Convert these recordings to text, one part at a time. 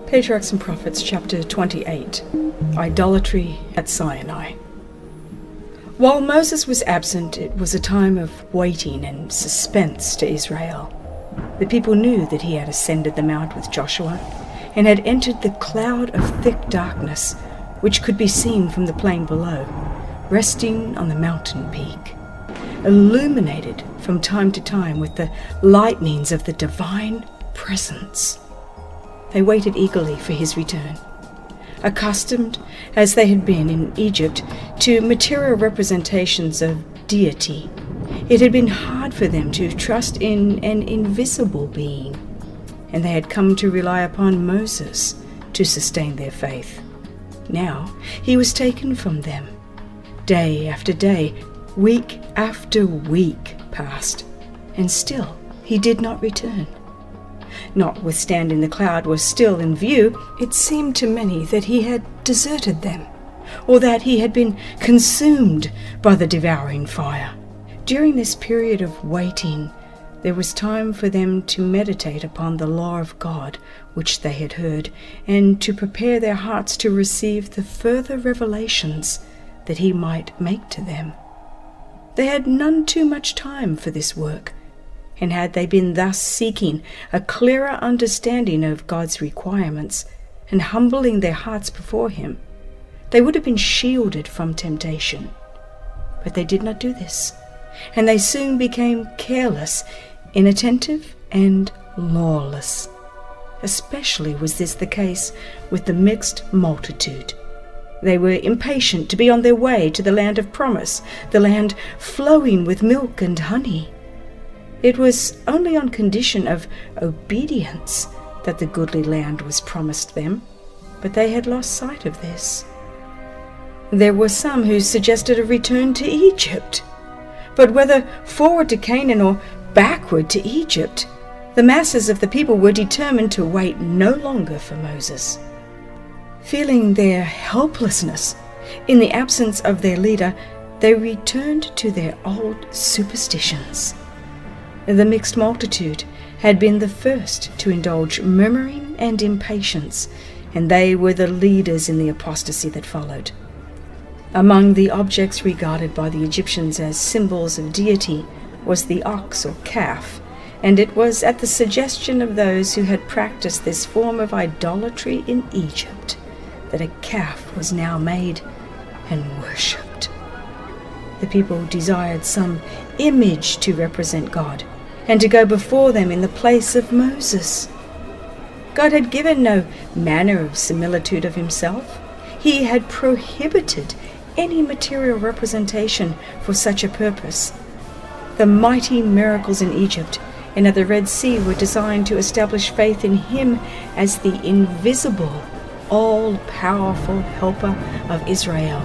Patriarchs and Prophets, chapter 28, Idolatry at Sinai. While Moses was absent, it was a time of waiting and suspense to Israel. The people knew that he had ascended the mount with Joshua and had entered the cloud of thick darkness, which could be seen from the plain below, resting on the mountain peak, illuminated from time to time with the lightnings of the divine presence. They waited eagerly for his return. Accustomed, as they had been in Egypt, to material representations of deity, it had been hard for them to trust in an invisible being, and they had come to rely upon Moses to sustain their faith. Now he was taken from them. Day after day, week after week passed, and still he did not return. Notwithstanding the cloud was still in view, it seemed to many that he had deserted them, or that he had been consumed by the devouring fire. During this period of waiting, there was time for them to meditate upon the law of God which they had heard, and to prepare their hearts to receive the further revelations that he might make to them. They had none too much time for this work, and had they been thus seeking a clearer understanding of God's requirements and humbling their hearts before him, they would have been shielded from temptation. But they did not do this, and they soon became careless, inattentive, and lawless. Especially was this the case with the mixed multitude. They were impatient to be on their way to the land of promise, the land flowing with milk and honey. It was only on condition of obedience that the goodly land was promised them, but they had lost sight of this. There were some who suggested a return to Egypt, but whether forward to Canaan or backward to Egypt, the masses of the people were determined to wait no longer for Moses. Feeling their helplessness in the absence of their leader, they returned to their old superstitions. The mixed multitude had been the first to indulge murmuring and impatience, and they were the leaders in the apostasy that followed. Among the objects regarded by the Egyptians as symbols of deity was the ox or calf, and it was at the suggestion of those who had practiced this form of idolatry in Egypt that a calf was now made and worshipped. The people desired some image to represent God, and to go before them in the place of Moses. God had given no manner of similitude of himself. He had prohibited any material representation for such a purpose. The mighty miracles in Egypt and at the Red Sea were designed to establish faith in him as the invisible, all-powerful helper of Israel,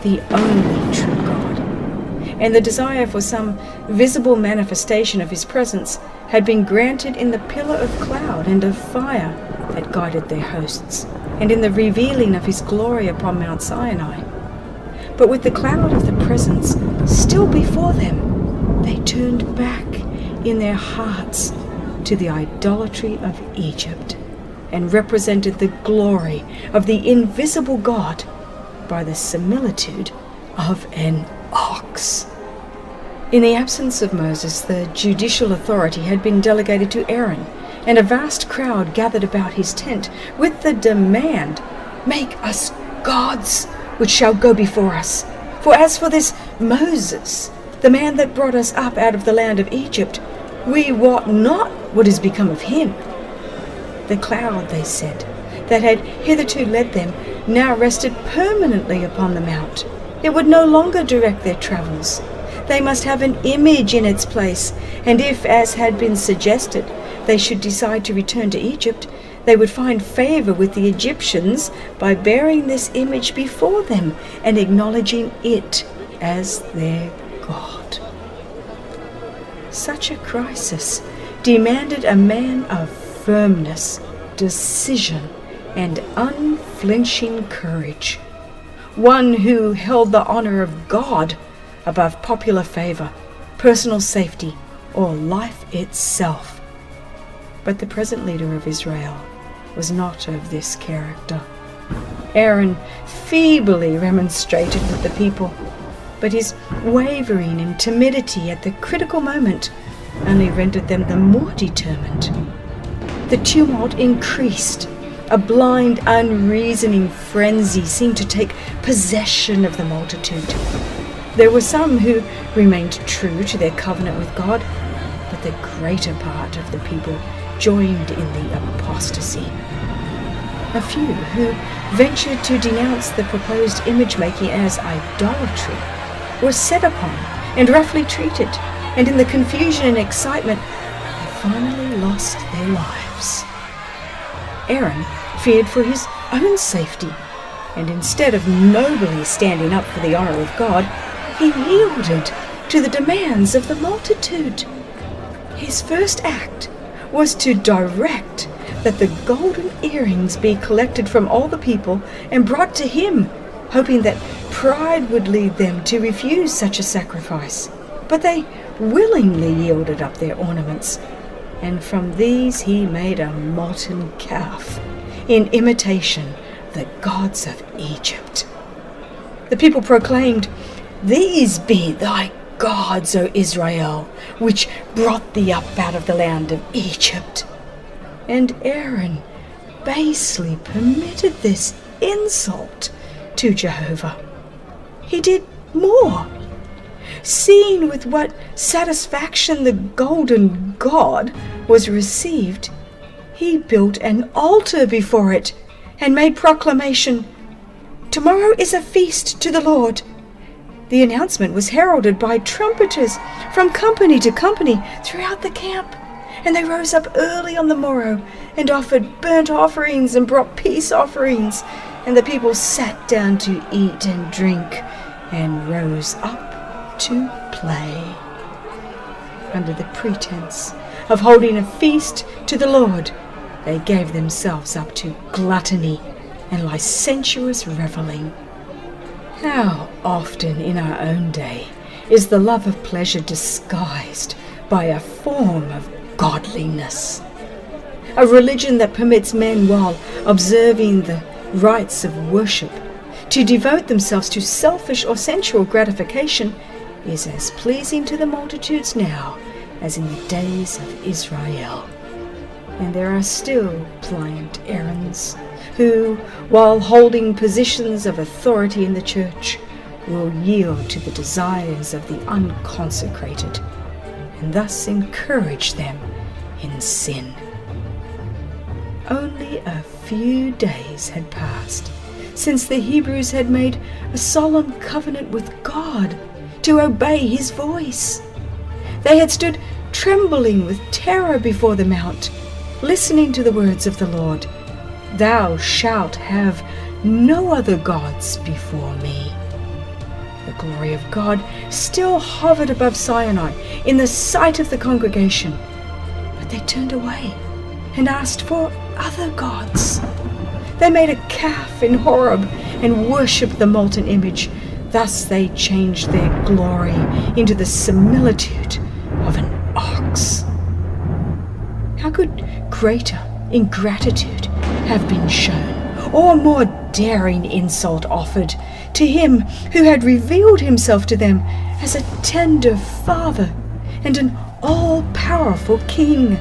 the only true God. And the desire for some visible manifestation of his presence had been granted in the pillar of cloud and of fire that guided their hosts, and in the revealing of his glory upon Mount Sinai. But with the cloud of the presence still before them, they turned back in their hearts to the idolatry of Egypt, and represented the glory of the invisible God by the similitude of an ox. In the absence of Moses, the judicial authority had been delegated to Aaron, and a vast crowd gathered about his tent with the demand, "Make us gods which shall go before us. For as for this Moses, the man that brought us up out of the land of Egypt, we wot not what is become of him." The cloud, they said, that had hitherto led them, now rested permanently upon the mount. It would no longer direct their travels. They must have an image in its place, and if, as had been suggested, they should decide to return to Egypt, they would find favor with the Egyptians by bearing this image before them and acknowledging it as their God. Such a crisis demanded a man of firmness, decision, and unflinching courage, one who held the honor of God above popular favor, personal safety, or life itself. But the present leader of Israel was not of this character. Aaron feebly remonstrated with the people, but his wavering and timidity at the critical moment only rendered them the more determined. The tumult increased. A blind, unreasoning frenzy seemed to take possession of the multitude. There were some who remained true to their covenant with God, but the greater part of the people joined in the apostasy. A few who ventured to denounce the proposed image-making as idolatry were set upon and roughly treated, and in the confusion and excitement, they finally lost their lives. Aaron feared for his own safety, and instead of nobly standing up for the honor of God, he yielded to the demands of the multitude. His first act was to direct that the golden earrings be collected from all the people and brought to him, hoping that pride would lead them to refuse such a sacrifice. But they willingly yielded up their ornaments, and from these he made a molten calf, in imitation of the gods of Egypt. The people proclaimed, "These be thy gods, O Israel, which brought thee up out of the land of Egypt." And Aaron basely permitted this insult to Jehovah. He did more. Seeing with what satisfaction the golden god was received, he built an altar before it and made proclamation, "Tomorrow is a feast to the Lord." The announcement was heralded by trumpeters from company to company throughout the camp, and they rose up early on the morrow and offered burnt offerings and brought peace offerings, and the people sat down to eat and drink and rose up to play. Under the pretense of holding a feast to the Lord, they gave themselves up to gluttony and licentious reveling. How often in our own day is the love of pleasure disguised by a form of godliness? A religion that permits men, while observing the rites of worship, to devote themselves to selfish or sensual gratification is as pleasing to the multitudes now as in the days of Israel. And there are still pliant Aarons who, while holding positions of authority in the church, will yield to the desires of the unconsecrated and thus encourage them in sin. Only a few days had passed since the Hebrews had made a solemn covenant with God to obey his voice. They had stood trembling with terror before the mount, listening to the words of the Lord, "Thou shalt have no other gods before me." The glory of God still hovered above Sinai in the sight of the congregation, but they turned away and asked for other gods. They made a calf in Horeb and worshipped the molten image. Thus they changed their glory into the similitude of an ox. How could greater ingratitude have been shown, or more daring insult offered to him who had revealed himself to them as a tender father and an all-powerful king?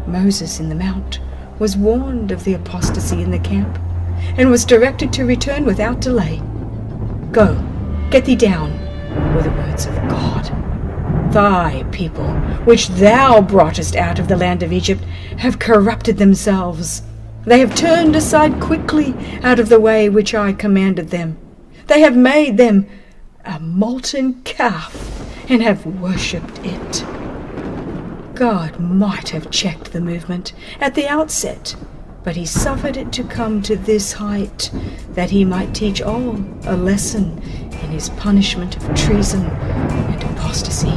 Moses in the mount was warned of the apostasy in the camp and was directed to return without delay. "Go, get thee down," were the words of God. "Thy people, which thou broughtest out of the land of Egypt, have corrupted themselves. They have turned aside quickly out of the way which I commanded them. They have made them a molten calf and have worshipped it." God might have checked the movement at the outset, but he suffered it to come to this height, that he might teach all a lesson in his punishment of treason and apostasy.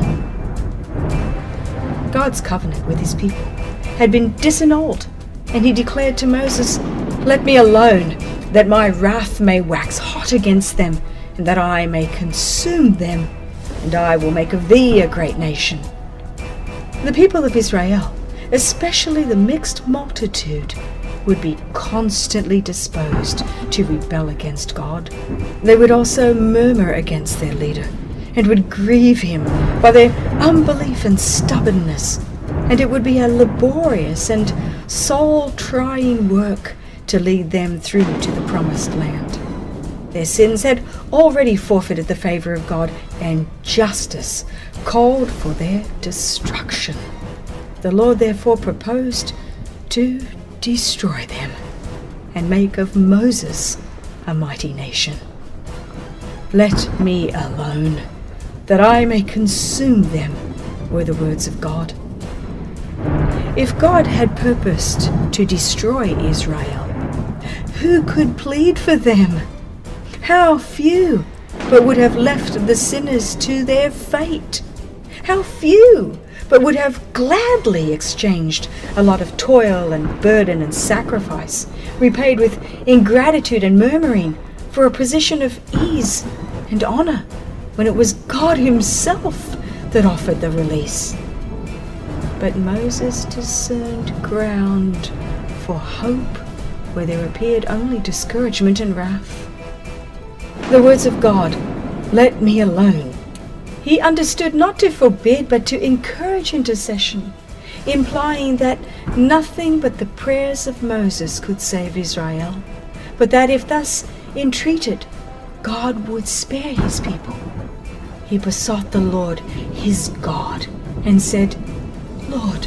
God's covenant with his people had been disannulled, and he declared to Moses, "Let me alone, that my wrath may wax hot against them, and that I may consume them, and I will make of thee a great nation." The people of Israel especially the mixed multitude, would be constantly disposed to rebel against God. They would also murmur against their leader and would grieve him by their unbelief and stubbornness, and it would be a laborious and soul-trying work to lead them through to the promised land. Their sins had already forfeited the favor of God, and justice called for their destruction. The Lord therefore proposed to destroy them and make of Moses a mighty nation. "Let me alone, that I may consume them," were the words of God. If God had purposed to destroy Israel, who could plead for them? How few but would have left the sinners to their fate? How few but would have gladly exchanged a lot of toil and burden and sacrifice, repaid with ingratitude and murmuring, for a position of ease and honor, when it was God himself that offered the release. But Moses discerned ground for hope where there appeared only discouragement and wrath. The words of God, "Let me alone," he understood not to forbid but to encourage intercession, implying that nothing but the prayers of Moses could save Israel, but that if thus entreated, God would spare his people. He besought the Lord his God and said, "Lord,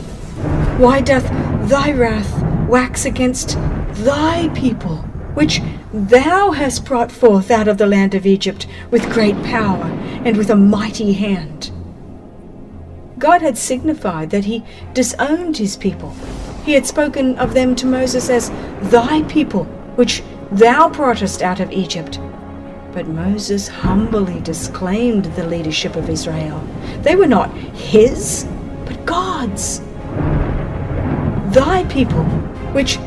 why doth thy wrath wax against thy people, which thou hast brought forth out of the land of Egypt with great power and with a mighty hand?" God had signified that he disowned his people. He had spoken of them to Moses as thy people, which thou broughtest out of Egypt. But Moses humbly disclaimed the leadership of Israel. They were not his, but God's. "Thy people, which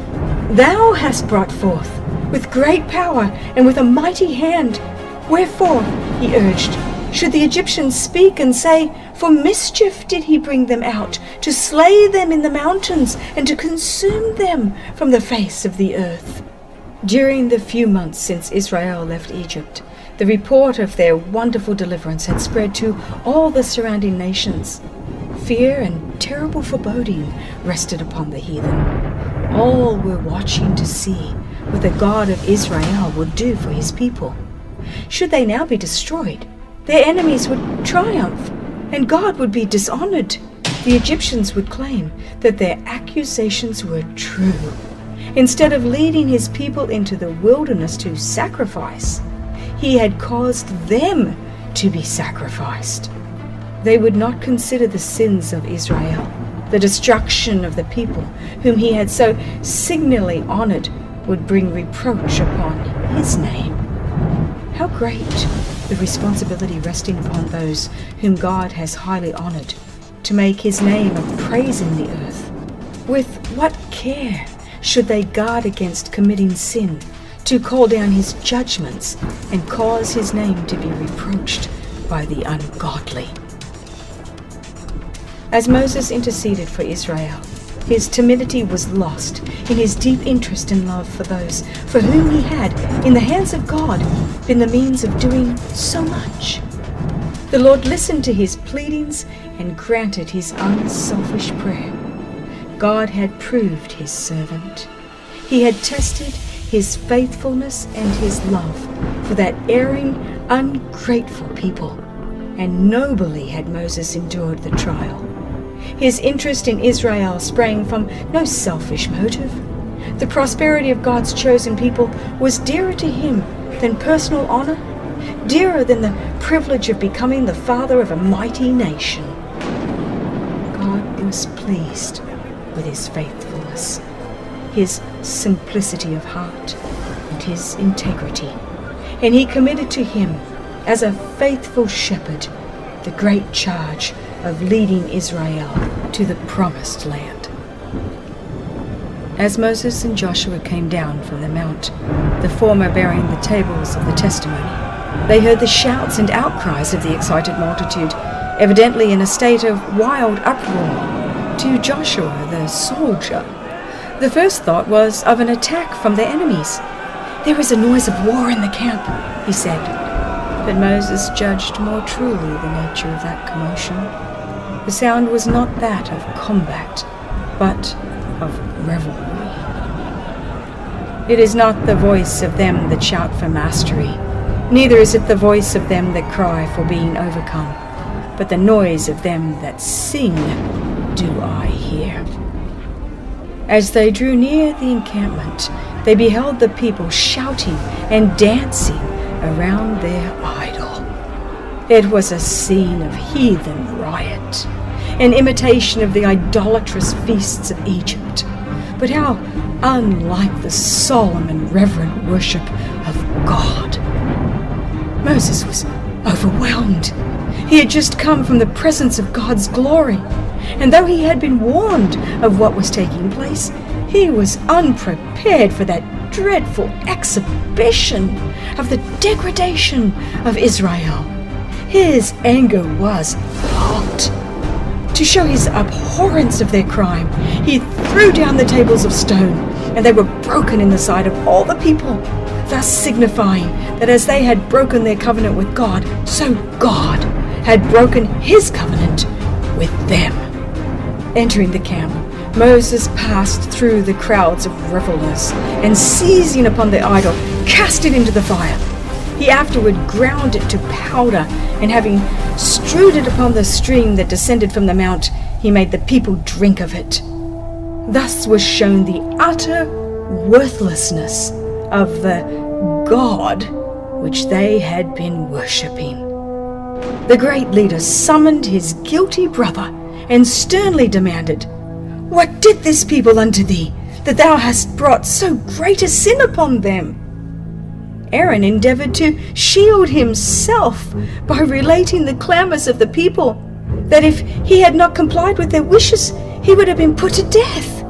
thou hast brought forth with great power and with a mighty hand. Wherefore," he urged, "should the Egyptians speak and say, for mischief did he bring them out, to slay them in the mountains and to consume them from the face of the earth?" During the few months since Israel left Egypt, the report of their wonderful deliverance had spread to all the surrounding nations. Fear and terrible foreboding rested upon the heathen. All were watching to see what the God of Israel would do for his people. Should they now be destroyed, their enemies would triumph, and God would be dishonored. The Egyptians would claim that their accusations were true. Instead of leading his people into the wilderness to sacrifice, he had caused them to be sacrificed. They would not consider the sins of Israel. The destruction of the people whom he had so signally honored would bring reproach upon his name. How great the responsibility resting upon those whom God has highly honored, to make his name a praise in the earth. With what care should they guard against committing sin, to call down his judgments and cause his name to be reproached by the ungodly. As Moses interceded for Israel, his timidity was lost in his deep interest and love for those for whom he had, in the hands of God, been the means of doing so much. The Lord listened to his pleadings and granted his unselfish prayer. God had proved his servant. He had tested his faithfulness and his love for that erring, ungrateful people, and nobly had Moses endured the trial. His interest in Israel sprang from no selfish motive. The prosperity of God's chosen people was dearer to him than personal honor, dearer than the privilege of becoming the father of a mighty nation. God was pleased with his faithfulness, his simplicity of heart, and his integrity, and he committed to him, as a faithful shepherd, the great charge of leading Israel to the promised land. As Moses and Joshua came down from the mount, the former bearing the tables of the testimony, they heard the shouts and outcries of the excited multitude, evidently in a state of wild uproar, to Joshua the soldier. The first thought was of an attack from the enemies. "There is a noise of war in the camp," he said. But Moses judged more truly the nature of that commotion. The sound was not that of combat, but of revelry. It is not the voice of them that shout for mastery, neither is it the voice of them that cry for being overcome, but the noise of them that sing do I hear. As they drew near the encampment, they beheld the people shouting and dancing around their idol. It was a scene of heathen riot, an imitation of the idolatrous feasts of Egypt. But how unlike the solemn and reverent worship of God. Moses was overwhelmed. He had just come from the presence of God's glory, and though he had been warned of what was taking place, he was unprepared for that dreadful exhibition of the degradation of Israel. His anger was hot. To show his abhorrence of their crime, he threw down the tables of stone, and they were broken in the sight of all the people, thus signifying that as they had broken their covenant with God, so God had broken his covenant with them. Entering the camp, Moses passed through the crowds of revelers, and seizing upon the idol, cast it into the fire. He afterward ground it to powder, and having strewed it upon the stream that descended from the mount, he made the people drink of it. Thus was shown the utter worthlessness of the God which they had been worshipping. The great leader summoned his guilty brother and sternly demanded, "What did this people unto thee, that thou hast brought so great a sin upon them?" Aaron endeavored to shield himself by relating the clamors of the people, that if he had not complied with their wishes, he would have been put to death.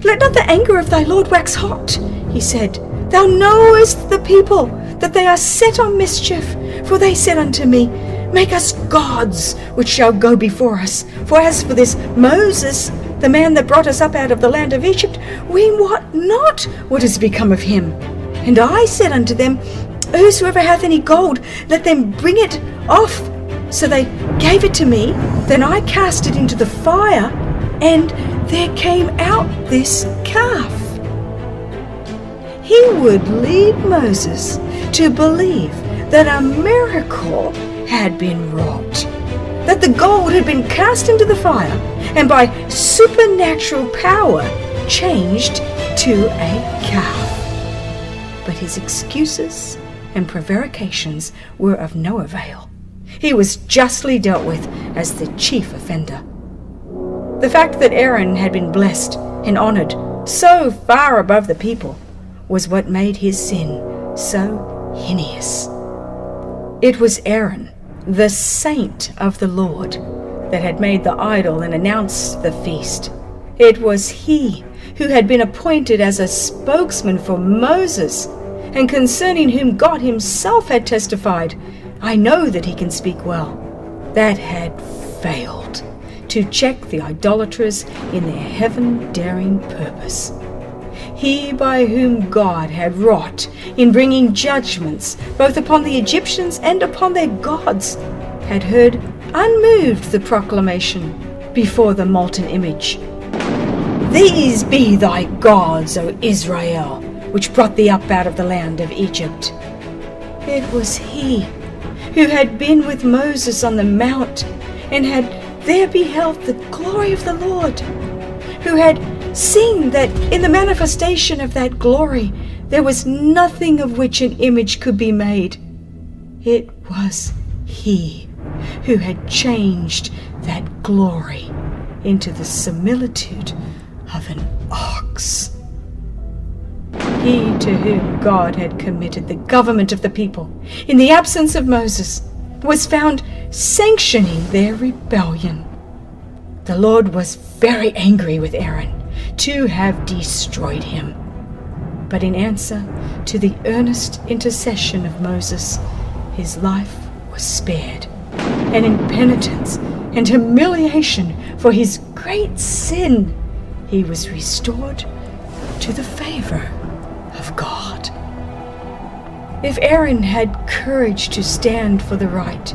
"Let not the anger of thy Lord wax hot," he said. "Thou knowest the people, that they are set on mischief. For they said unto me, Make us gods, which shall go before us. For as for this Moses, the man that brought us up out of the land of Egypt, we wot not what is become of him. And I said unto them, Whosoever hath any gold, let them bring it off. So they gave it to me. Then I cast it into the fire, and there came out this calf." He would lead Moses to believe that a miracle had been wrought, that the gold had been cast into the fire, and by supernatural power changed to a calf. But his excuses and prevarications were of no avail. He was justly dealt with as the chief offender. The fact that Aaron had been blessed and honored so far above the people was what made his sin so heinous. It was Aaron, the saint of the Lord, that had made the idol and announced the feast. It was he who had been appointed as a spokesman for Moses, and concerning whom God himself had testified, "I know that he can speak well," that had failed to check the idolaters in their heaven-daring purpose. He by whom God had wrought in bringing judgments both upon the Egyptians and upon their gods, had heard unmoved the proclamation before the molten image, "These be thy gods, O Israel, which brought thee up out of the land of Egypt." It was he who had been with Moses on the mount, and had there beheld the glory of the Lord, who had seen that in the manifestation of that glory there was nothing of which an image could be made. It was he who had changed that glory into the similitude of an ox. He to whom God had committed the government of the people in the absence of Moses was found sanctioning their rebellion. The Lord was very angry with Aaron to have destroyed him. But in answer to the earnest intercession of Moses, his life was spared, and in penitence and humiliation for his great sin, he was restored to the favor of God. If Aaron had courage to stand for the right,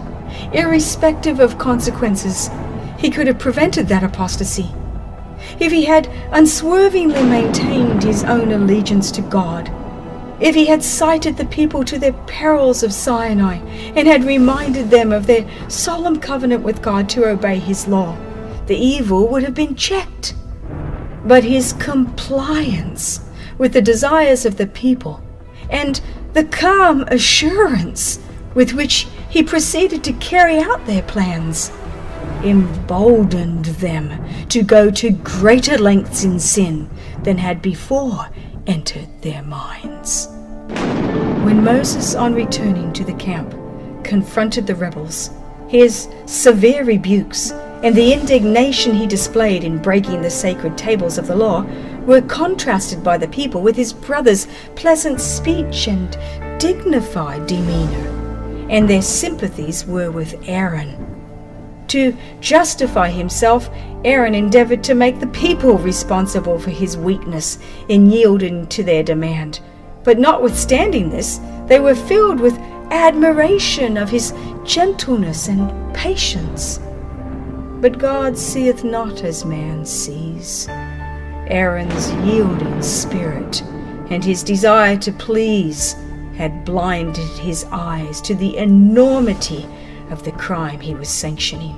irrespective of consequences, he could have prevented that apostasy. If he had unswervingly maintained his own allegiance to God, if he had cited the people to their perils of Sinai and had reminded them of their solemn covenant with God to obey his law, the evil would have been checked. But his compliance with the desires of the people and the calm assurance with which he proceeded to carry out their plans emboldened them to go to greater lengths in sin than had before entered their minds. When Moses, on returning to the camp, confronted the rebels, his severe rebukes and the indignation he displayed in breaking the sacred tables of the law were contrasted by the people with his brother's pleasant speech and dignified demeanor, and their sympathies were with Aaron. To justify himself, Aaron endeavored to make the people responsible for his weakness in yielding to their demand. But notwithstanding this, they were filled with admiration of his gentleness and patience. But God seeth not as man sees. Aaron's yielding spirit and his desire to please had blinded his eyes to the enormity of the crime he was sanctioning.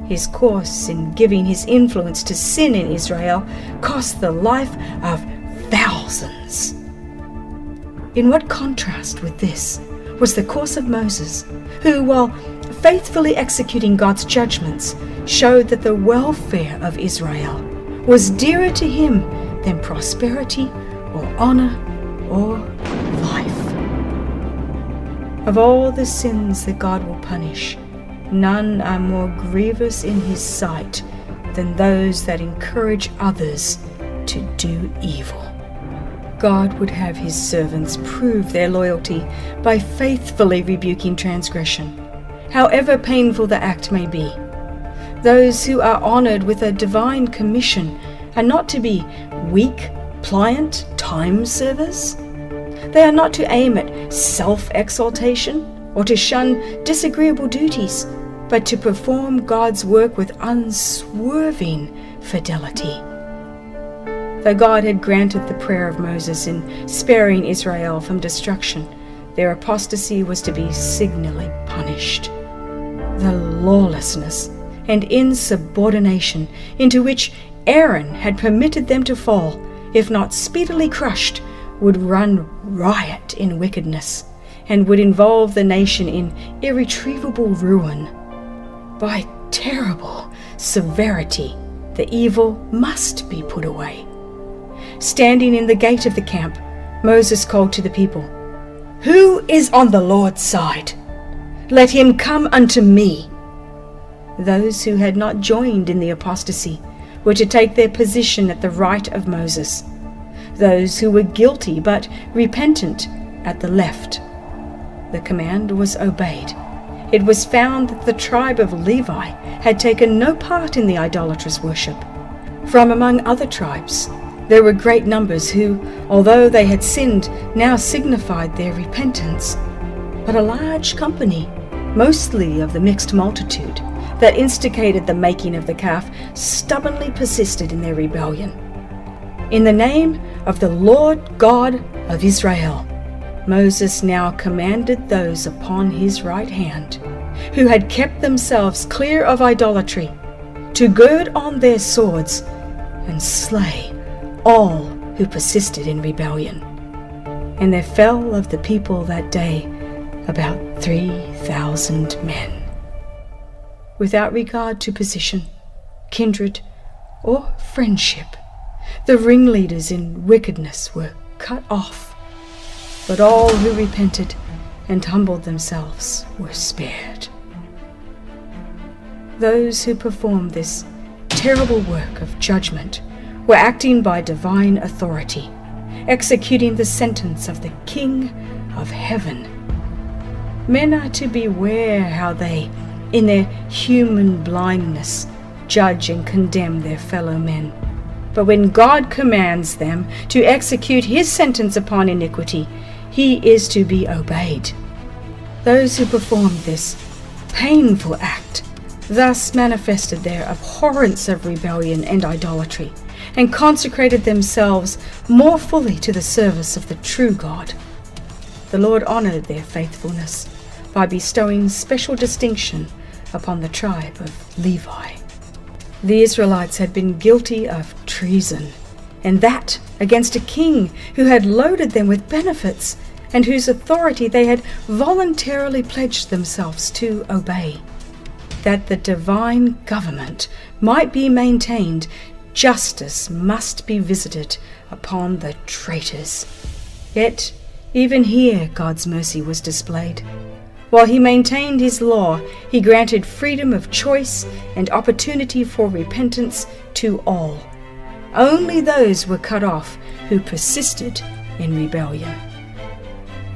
His course in giving his influence to sin in Israel cost the life of thousands. In what contrast with this was the course of Moses, who, while faithfully executing God's judgments, showed that the welfare of Israel was dearer to him than prosperity or honor or life. Of all the sins that God will punish, none are more grievous in his sight than those that encourage others to do evil. God would have his servants prove their loyalty by faithfully rebuking transgression, however painful the act may be. Those who are honored with a divine commission are not to be weak, pliant time servers. They are not to aim at self-exaltation or to shun disagreeable duties, but to perform God's work with unswerving fidelity. Though God had granted the prayer of Moses in sparing Israel from destruction, their apostasy was to be signally punished. The lawlessness and insubordination into which Aaron had permitted them to fall, if not speedily crushed, would run riot in wickedness and would involve the nation in irretrievable ruin. By terrible severity, the evil must be put away. Standing in the gate of the camp, Moses called to the people, "Who is on the Lord's side? Let him come unto me." Those who had not joined in the apostasy were to take their position at the right of Moses. Those who were guilty but repentant at the left. The command was obeyed. It was found that the tribe of Levi had taken no part in the idolatrous worship. From among other tribes, there were great numbers who, although they had sinned, now signified their repentance. But a large company, mostly of the mixed multitude, that instigated the making of the calf, stubbornly persisted in their rebellion. In the name of the Lord God of Israel, Moses now commanded those upon his right hand, who had kept themselves clear of idolatry, to gird on their swords and slay all who persisted in rebellion. And there fell of the people that day about 3,000 men. Without regard to position, kindred, or friendship, the ringleaders in wickedness were cut off, but all who repented and humbled themselves were spared. Those who performed this terrible work of judgment were acting by divine authority, executing the sentence of the King of Heaven. Men are to beware how they, in their human blindness, judge and condemn their fellow men. But when God commands them to execute his sentence upon iniquity, he is to be obeyed. Those who performed this painful act thus manifested their abhorrence of rebellion and idolatry, and consecrated themselves more fully to the service of the true God. The Lord honored their faithfulness by bestowing special distinction upon the tribe of Levi. The Israelites had been guilty of treason, and that against a king who had loaded them with benefits and whose authority they had voluntarily pledged themselves to obey. That the divine government might be maintained, justice must be visited upon the traitors. Yet, even here God's mercy was displayed. While he maintained his law, he granted freedom of choice and opportunity for repentance to all. Only those were cut off who persisted in rebellion.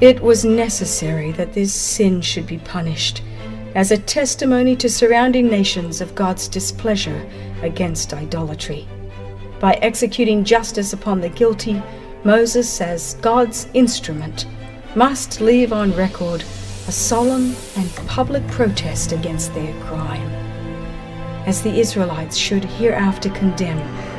It was necessary that this sin should be punished, as a testimony to surrounding nations of God's displeasure against idolatry. By executing justice upon the guilty, Moses, as God's instrument, must leave on record a solemn and public protest against their crime. As the Israelites should hereafter condemn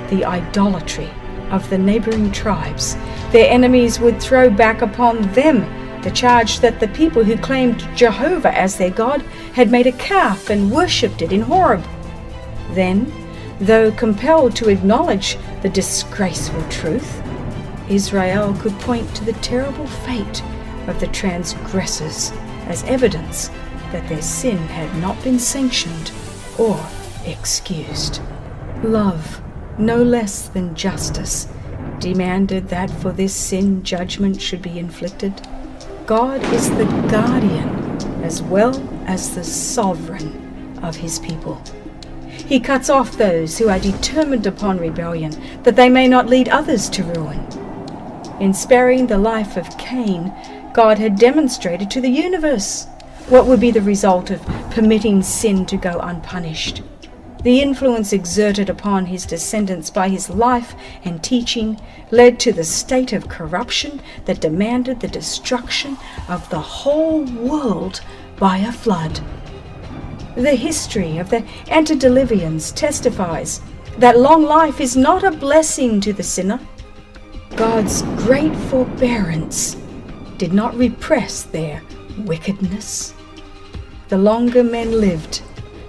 the idolatry of the neighboring tribes, their enemies would throw back upon them the charge that the people who claimed Jehovah as their God had made a calf and worshipped it in Horeb. Then, though compelled to acknowledge the disgraceful truth, Israel could point to the terrible fate of the transgressors as evidence that their sin had not been sanctioned or excused. Love, no less than justice, demanded that for this sin judgment should be inflicted. God is the guardian as well as the sovereign of his people. He cuts off those who are determined upon rebellion, that they may not lead others to ruin. In sparing the life of Cain, God had demonstrated to the universe what would be the result of permitting sin to go unpunished. The influence exerted upon his descendants by his life and teaching led to the state of corruption that demanded the destruction of the whole world by a flood. The history of the antediluvians testifies that long life is not a blessing to the sinner. God's great forbearance did not repress their wickedness. The longer men lived,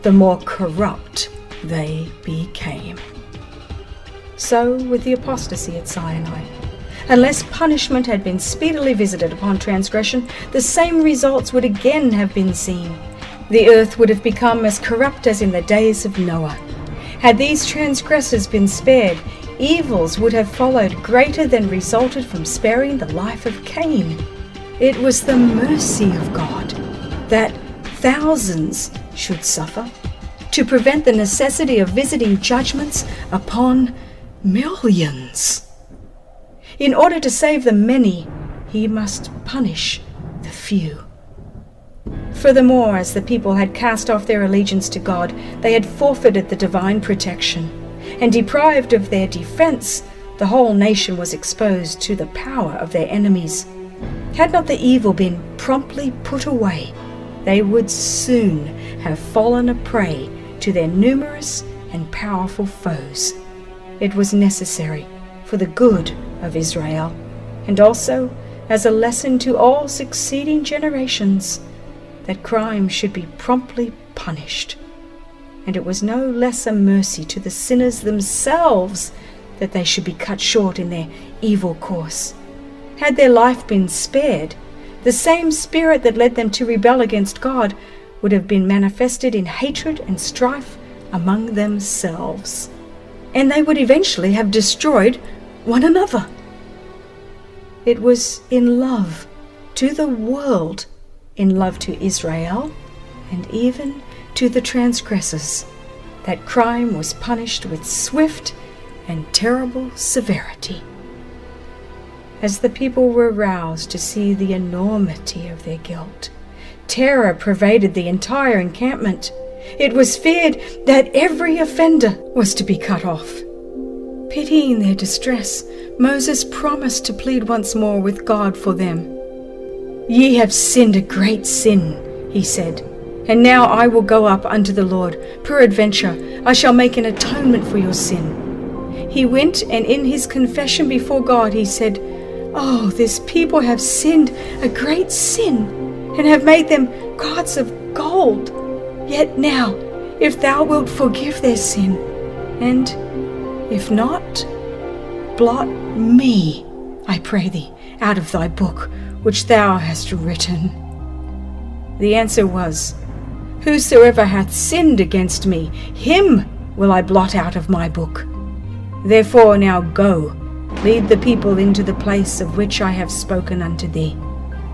the more corrupt they became. So with the apostasy at Sinai. Unless punishment had been speedily visited upon transgression, the same results would again have been seen. The earth would have become as corrupt as in the days of Noah. Had these transgressors been spared, evils would have followed greater than resulted from sparing the life of Cain. It was the mercy of God that thousands should suffer, to prevent the necessity of visiting judgments upon millions. In order to save the many, he must punish the few. Furthermore, as the people had cast off their allegiance to God, they had forfeited the divine protection, and deprived of their defense, the whole nation was exposed to the power of their enemies. Had not the evil been promptly put away, they would soon have fallen a prey to their numerous and powerful foes. It was necessary for the good of Israel, and also as a lesson to all succeeding generations, that crime should be promptly punished. And it was no less a mercy to the sinners themselves that they should be cut short in their evil course. Had their life been spared, the same spirit that led them to rebel against God would have been manifested in hatred and strife among themselves, and they would eventually have destroyed one another. It was in love to the world, in love to Israel, and even to the transgressors, that crime was punished with swift and terrible severity. As the people were roused to see the enormity of their guilt, terror pervaded the entire encampment. It was feared that every offender was to be cut off. Pitying their distress, Moses promised to plead once more with God for them. "Ye have sinned a great sin," he said, "and now I will go up unto the Lord. Peradventure I shall make an atonement for your sin." He went, and in his confession before God he said, "Oh, this people have sinned a great sin, and have made them gods of gold. Yet now, if thou wilt forgive their sin, and if not, blot me, I pray thee, out of thy book which thou hast written." The answer was, "Whosoever hath sinned against me, him will I blot out of my book. Therefore now go, lead the people into the place of which I have spoken unto thee.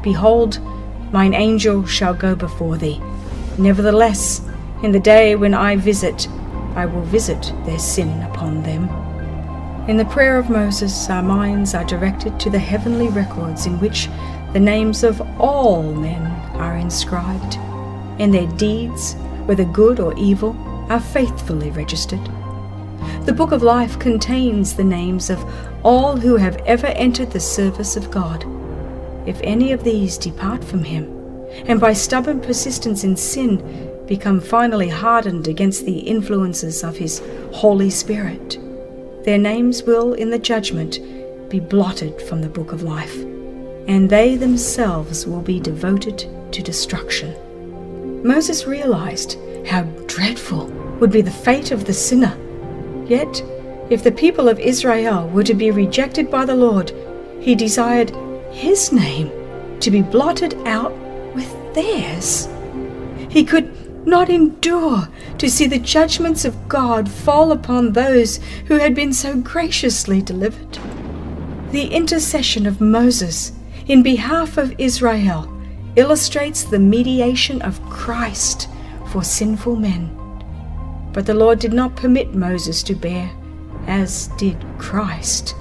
Behold, mine angel shall go before thee. Nevertheless, in the day when I visit, I will visit their sin upon them." In the prayer of Moses, our minds are directed to the heavenly records in which the names of all men are inscribed, and their deeds, whether good or evil, are faithfully registered. The book of life contains the names of all who have ever entered the service of God. If any of these depart from him, and by stubborn persistence in sin become finally hardened against the influences of his Holy Spirit, their names will, in the judgment, be blotted from the book of life, and they themselves will be devoted to destruction. Moses realized how dreadful would be the fate of the sinner. Yet, if the people of Israel were to be rejected by the Lord, he desired his name to be blotted out with theirs. He could not endure to see the judgments of God fall upon those who had been so graciously delivered. The intercession of Moses in behalf of Israel illustrates the mediation of Christ for sinful men. But the Lord did not permit Moses to bear, as did Christ,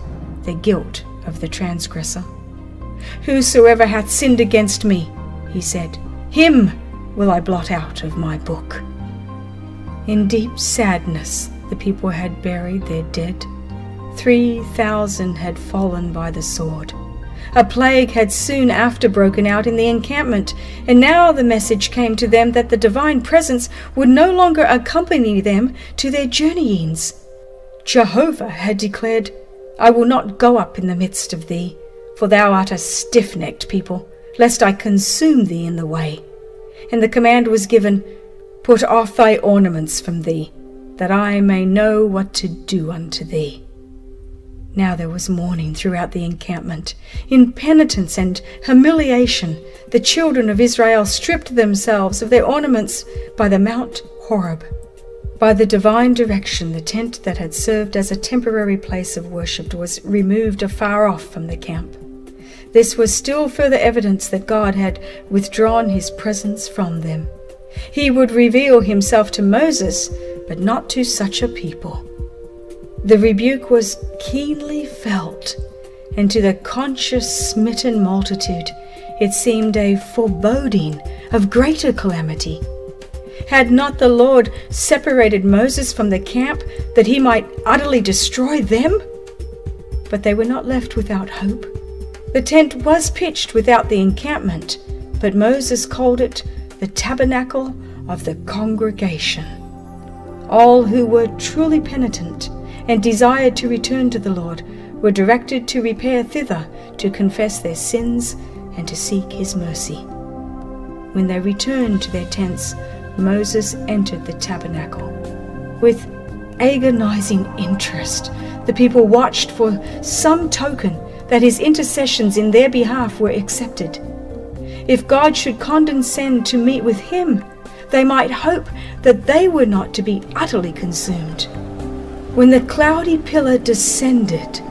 the guilt of the transgressor. "Whosoever hath sinned against me," he said, "him will I blot out of my book." In deep sadness the people had buried their dead. 3,000 had fallen by the sword. A plague had soon after broken out in the encampment, and now the message came to them that the divine presence would no longer accompany them to their journeyings. Jehovah had declared, "I will not go up in the midst of thee, for thou art a stiff-necked people, lest I consume thee in the way." And the command was given, "Put off thy ornaments from thee, that I may know what to do unto thee." Now there was mourning throughout the encampment. In penitence and humiliation, the children of Israel stripped themselves of their ornaments by the Mount Horeb. By the divine direction, the tent that had served as a temporary place of worship was removed afar off from the camp. This was still further evidence that God had withdrawn his presence from them. He would reveal himself to Moses, but not to such a people. The rebuke was keenly felt, and to the conscious smitten multitude it seemed a foreboding of greater calamity. Had not the Lord separated Moses from the camp that he might utterly destroy them? But they were not left without hope. The tent was pitched without the encampment, but Moses called it the tabernacle of the congregation. All who were truly penitent and desired to return to the Lord were directed to repair thither to confess their sins and to seek his mercy. When they returned to their tents, Moses entered the tabernacle. With agonizing interest, the people watched for some token that his intercessions in their behalf were accepted. If God should condescend to meet with him, they might hope that they were not to be utterly consumed. When the cloudy pillar descended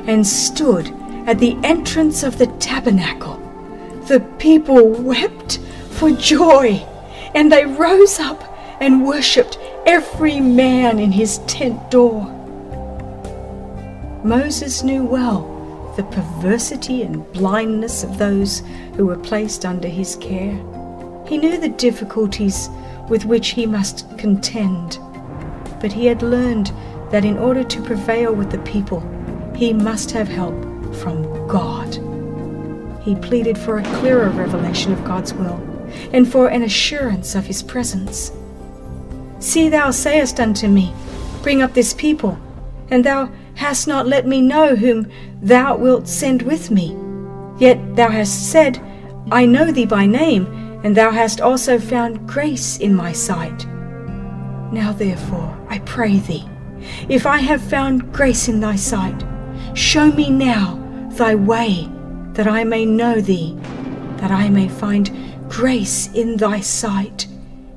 and stood at the entrance of the tabernacle, the people wept for joy, and they rose up and worshipped every man in his tent door. Moses knew well the perversity and blindness of those who were placed under his care. He knew the difficulties with which he must contend. But he had learned that in order to prevail with the people, he must have help from God. He pleaded for a clearer revelation of God's will, and for an assurance of his presence. "See, thou sayest unto me, Bring up this people, and thou hast not let me know whom thou wilt send with me. Yet thou hast said, I know thee by name, and thou hast also found grace in my sight. Now therefore, I pray thee, if I have found grace in thy sight, show me now thy way, that I may know thee, that I may find grace in thy sight,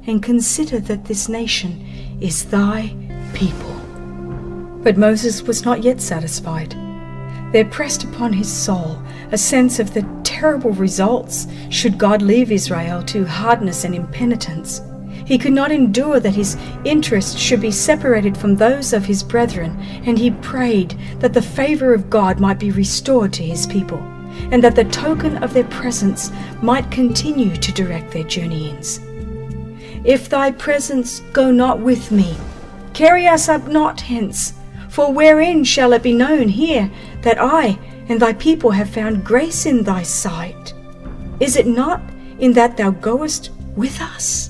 and consider that this nation is thy people." But Moses was not yet satisfied. There pressed upon his soul a sense of the terrible results should God leave Israel to hardness and impenitence. He could not endure that his interests should be separated from those of his brethren, and he prayed that the favor of God might be restored to his people, and that the token of their presence might continue to direct their journeyings. "If thy presence go not with me, carry us up not hence, for wherein shall it be known here that I and thy people have found grace in thy sight? Is it not in that thou goest with us?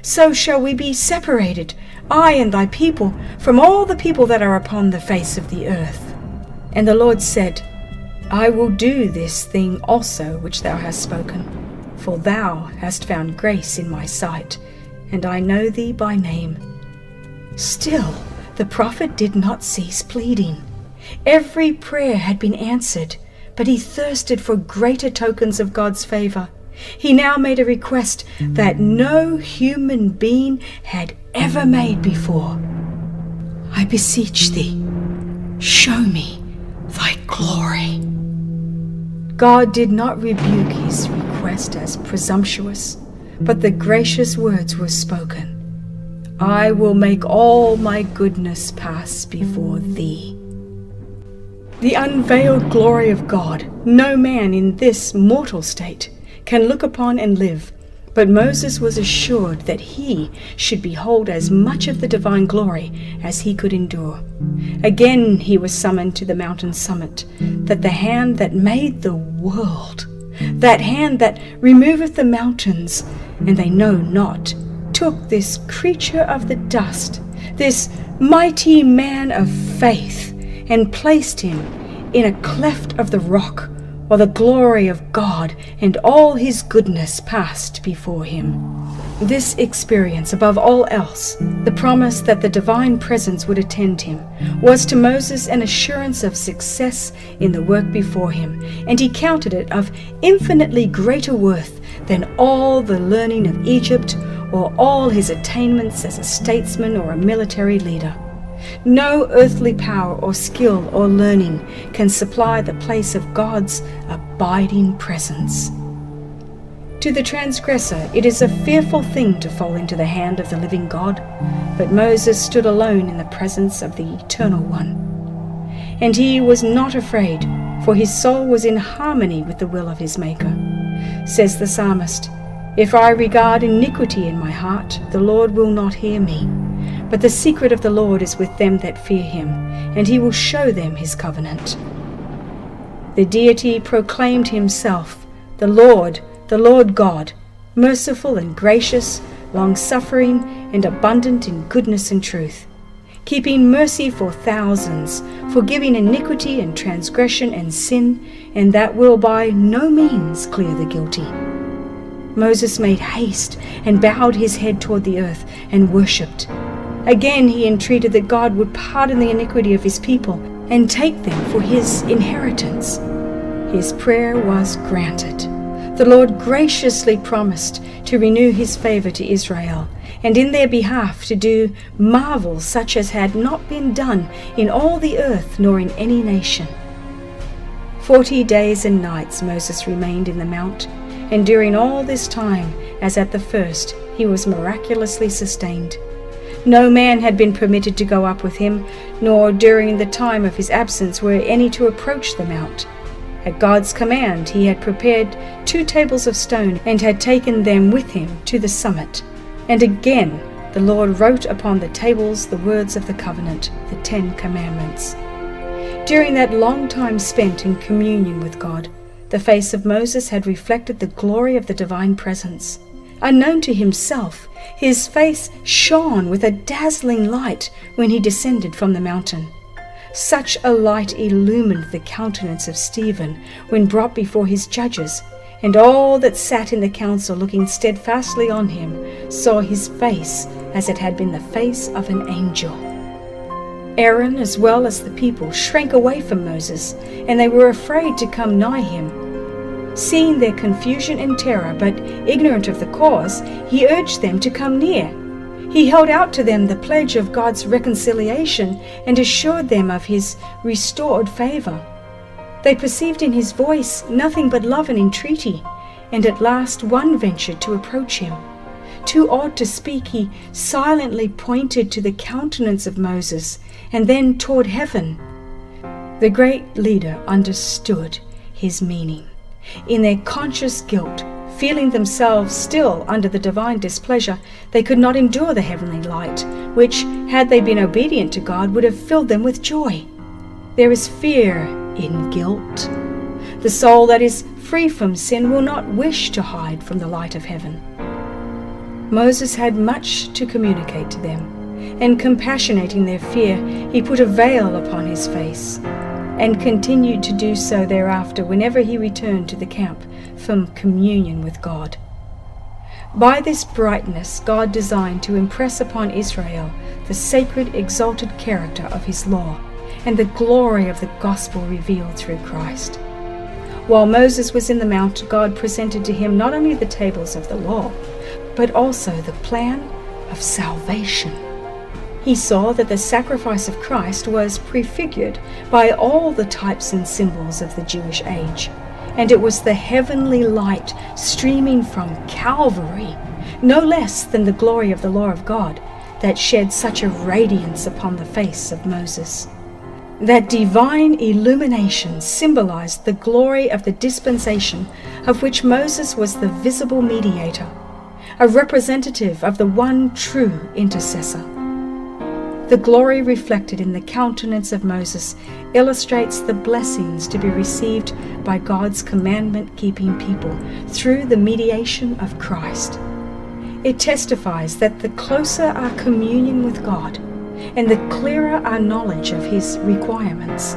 So shall we be separated, I and thy people, from all the people that are upon the face of the earth." And the Lord said, "I will do this thing also which thou hast spoken, for thou hast found grace in my sight, and I know thee by name." Still, the prophet did not cease pleading. Every prayer had been answered, but he thirsted for greater tokens of God's favor. He now made a request that no human being had ever made before. "I beseech thee, show me thy glory." God did not rebuke his request as presumptuous, but the gracious words were spoken. "I will make all my goodness pass before thee." The unveiled glory of God, no man in this mortal state can look upon and live, but Moses was assured that he should behold as much of the divine glory as he could endure. Again he was summoned to the mountain summit, that the hand that made the world, that hand that removeth the mountains, and they know not, took this creature of the dust, this mighty man of faith, and placed him in a cleft of the rock, while the glory of God and all his goodness passed before him. This experience, above all else, the promise that the divine presence would attend him, was to Moses an assurance of success in the work before him, and he counted it of infinitely greater worth than all the learning of Egypt or all his attainments as a statesman or a military leader. No earthly power or skill or learning can supply the place of God's abiding presence. To the transgressor, it is a fearful thing to fall into the hand of the living God, but Moses stood alone in the presence of the Eternal One. And he was not afraid, for his soul was in harmony with the will of his Maker. Says the psalmist, "If I regard iniquity in my heart, the Lord will not hear me. But the secret of the Lord is with them that fear him, and he will show them his covenant." The deity proclaimed himself, the Lord God, merciful and gracious, long-suffering and abundant in goodness and truth, keeping mercy for thousands, forgiving iniquity and transgression and sin, and that will by no means clear the guilty. Moses made haste and bowed his head toward the earth and worshipped. Again he entreated that God would pardon the iniquity of his people and take them for his inheritance. His prayer was granted. The Lord graciously promised to renew his favor to Israel, and in their behalf to do marvels such as had not been done in all the earth nor in any nation. 40 days and nights Moses remained in the mount, and during all this time, as at the first, he was miraculously sustained. No man had been permitted to go up with him, nor during the time of his absence were any to approach the mount. At God's command he had prepared 2 tables of stone, and had taken them with him to the summit. And again the Lord wrote upon the tables the words of the covenant, the 10 Commandments. During that long time spent in communion with God, the face of Moses had reflected the glory of the divine presence. Unknown to himself, his face shone with a dazzling light when he descended from the mountain. Such a light illumined the countenance of Stephen when brought before his judges, and all that sat in the council, looking steadfastly on him, saw his face as it had been the face of an angel. Aaron, as well as the people, shrank away from Moses, and they were afraid to come nigh him. Seeing their confusion and terror, but ignorant of the cause, he urged them to come near. He held out to them the pledge of God's reconciliation and assured them of his restored favor. They perceived in his voice nothing but love and entreaty, and at last one ventured to approach him. Too awed to speak, he silently pointed to the countenance of Moses and then toward heaven. The great leader understood his meaning. In their conscious guilt, feeling themselves still under the divine displeasure, they could not endure the heavenly light, which, had they been obedient to God, would have filled them with joy. There is fear in guilt. The soul that is free from sin will not wish to hide from the light of heaven. Moses had much to communicate to them, and compassionating their fear, he put a veil upon his face, and continued to do so thereafter whenever he returned to the camp from communion with God. By this brightness God designed to impress upon Israel the sacred, exalted character of his law and the glory of the gospel revealed through Christ. While Moses was in the mount, God presented to him not only the tables of the law, but also the plan of salvation. He saw that the sacrifice of Christ was prefigured by all the types and symbols of the Jewish age, and it was the heavenly light streaming from Calvary, no less than the glory of the law of God, that shed such a radiance upon the face of Moses. That divine illumination symbolized the glory of the dispensation of which Moses was the visible mediator, a representative of the one true intercessor. The glory reflected in the countenance of Moses illustrates the blessings to be received by God's commandment-keeping people through the mediation of Christ. It testifies that the closer our communion with God and the clearer our knowledge of His requirements,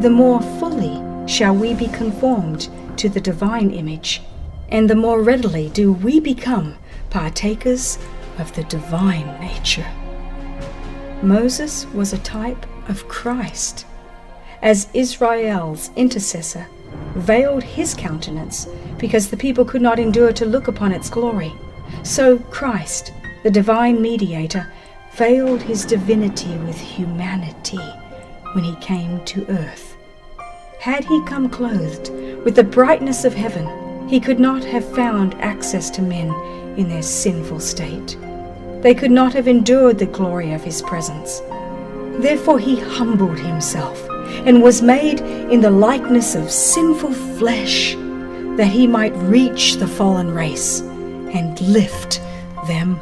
the more fully shall we be conformed to the divine image, and the more readily do we become partakers of the divine nature. Moses was a type of Christ. As Israel's intercessor, veiled his countenance because the people could not endure to look upon its glory, so Christ, the divine mediator, veiled his divinity with humanity when he came to earth. Had he come clothed with the brightness of heaven, he could not have found access to men in their sinful state. They could not have endured the glory of his presence. Therefore he humbled himself and was made in the likeness of sinful flesh, that he might reach the fallen race and lift them